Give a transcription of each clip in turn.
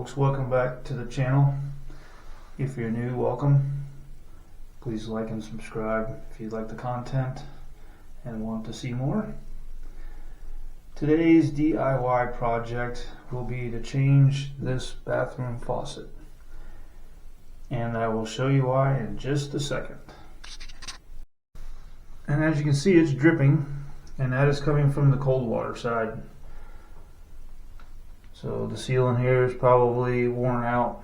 folks, welcome back to the channel. If you're new, welcome. Please like and subscribe if you like the content and want to see more. Today's DIY project will be to change this bathroom faucet, and I will show you why in just a second. And as you can see, it's dripping, and that is coming from the cold water side. So the seal in here is probably worn out.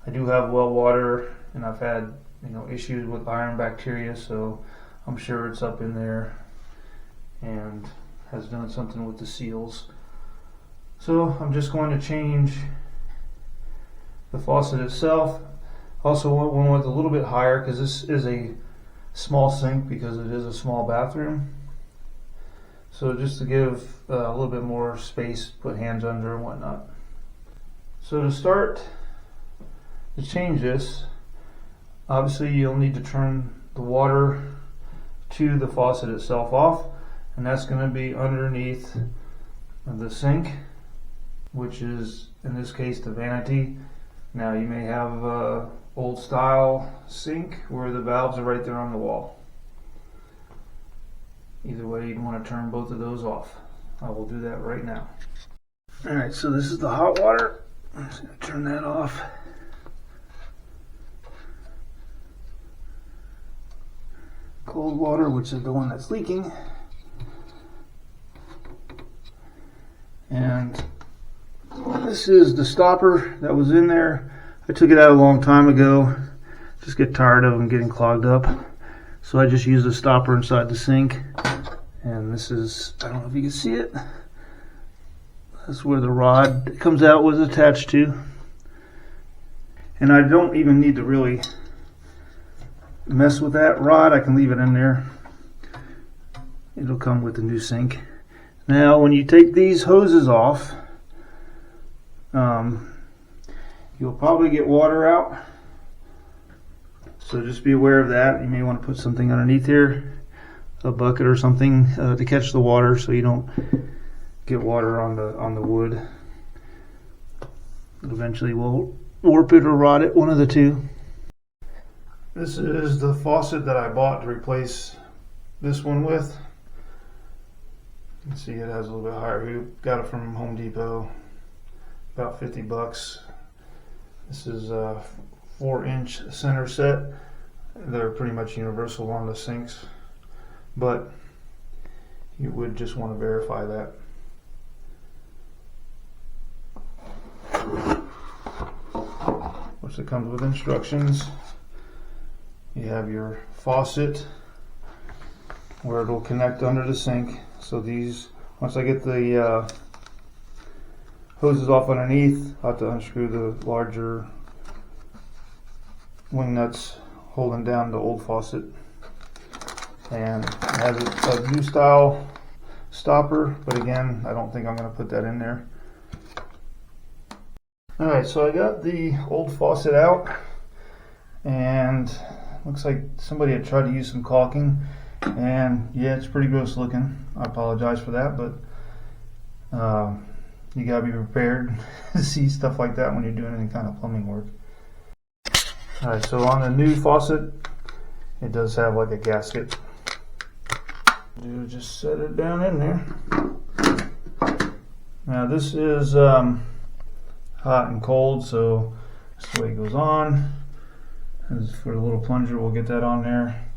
I do have well water, and I've had issues with iron bacteria, so I'm sure it's up in there and has done something with the seals. So I'm just going to change the faucet itself. Also went one with a little bit higher because this is a small sink because it is a small bathroom. So just to give a little bit more space, put hands under and whatnot. So to start to change this, obviously you'll need to turn the water to the faucet itself off, and that's going to be underneath the sink, which is in this case the vanity. Now you may have an old style sink where the valves are right there on the wall. Either way, you'd want to turn both of those off. I will do that right now. Alright, so this is the hot water. I'm just going to turn that off. Cold water, which is the one that's leaking. And this is the stopper that was in there. I took it out a long time ago. Just get tired of them getting clogged up. So I just use the stopper inside the sink. And this is, I don't know if you can see it. That's where the rod that comes out was attached to. And I don't even need to really mess with that rod. I can leave it in there. It'll come with the new sink. Now when you take these hoses off, you'll probably get water out. So just be aware of that. You may want to put something underneath here, a bucket or something to catch the water so you don't get water on the wood. It eventually will warp it or rot it, one of the two. This is the faucet that I bought to replace this one with. You can see it has a little bit higher hoop. Got it from Home Depot, about 50 bucks. This is a 4-inch center set. They're pretty much universal on the sinks, but you would just want to verify that. Of course, it comes with instructions. You have your faucet where it'll connect under the sink. So these, once I get the hoses off underneath, I'll have to unscrew the larger wing nuts holding down the old faucet. And it has a new style stopper, but again, I don't think I'm going to put that in there. Alright, so I got the old faucet out, and looks like somebody had tried to use some caulking, and yeah, it's pretty gross looking. I apologize for that, but you gotta be prepared to see stuff like that when you're doing any kind of plumbing work. Alright, so on the new faucet, it does have like a gasket. You just set it down in there. Now this is hot and cold, so that's the way it goes on. As for the little plunger, we'll get that on there.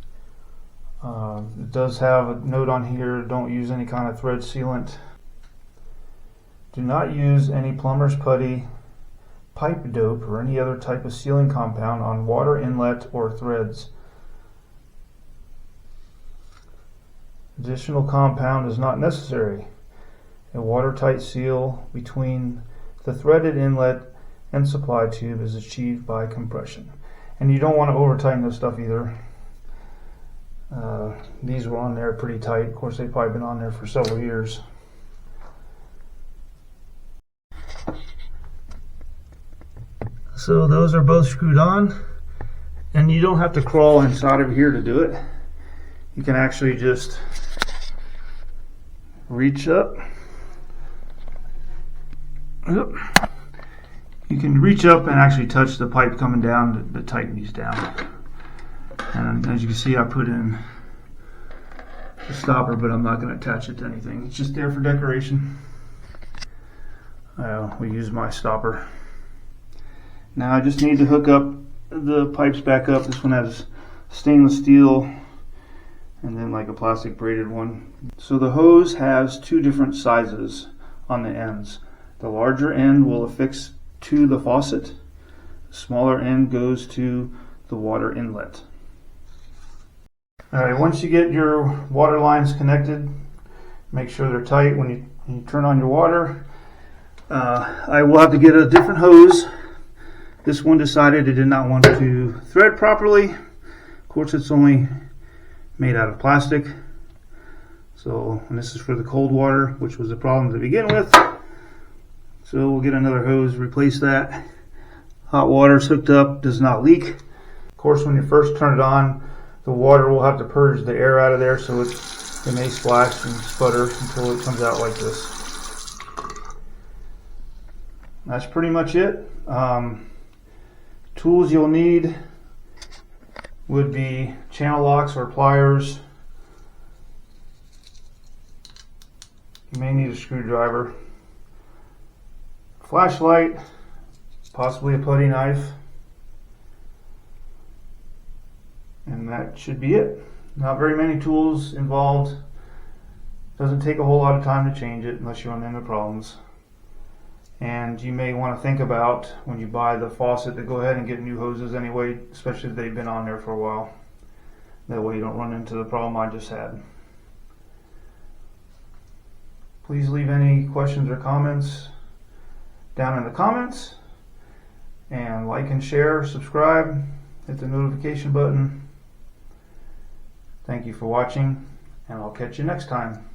It does have a note on here, don't use any kind of thread sealant. Do not use any plumber's putty, pipe dope, or any other type of sealing compound on water inlet or threads. Additional compound is not necessary. A watertight seal between the threaded inlet and supply tube is achieved by compression. And you don't want to over tighten this stuff either. These were on there pretty tight. Of course, they've probably been on there for several years. So those are both screwed on, and you don't have to crawl inside of here to do it. You can actually just reach up. You can reach up and actually touch the pipe coming down to tighten these down. And as you can see, I put in the stopper, but I'm not going to attach it to anything. It's just there for decoration. We use my stopper. Now I just need to hook up the pipes back up. This one has stainless steel and then like a plastic braided one. So the hose has two different sizes on the ends. The larger end will affix to the faucet. The smaller end goes to the water inlet. Alright, once you get your water lines connected, make sure they're tight when you turn on your water. I will have to get a different hose. This one decided it did not want to thread properly. Of course, it's only made out of plastic. So, and this is for the cold water, which was the problem to begin with. So we'll get another hose, replace that. Hot water's hooked up, does not leak. Of course, when you first turn it on, the water will have to purge the air out of there, so it may splash and sputter until it comes out like this. That's pretty much it. Tools you'll need would be channel locks or pliers. You may need a screwdriver, flashlight, possibly a putty knife, and that should be it. Not very many tools involved. Doesn't take a whole lot of time to change it unless you run into problems. And you may want to think about, when you buy the faucet, to go ahead and get new hoses anyway, especially if they've been on there for a while. That way you don't run into the problem I just had. Please leave any questions or comments down in the comments, and like and share, subscribe, hit the notification button. Thank you for watching, and I'll catch you next time.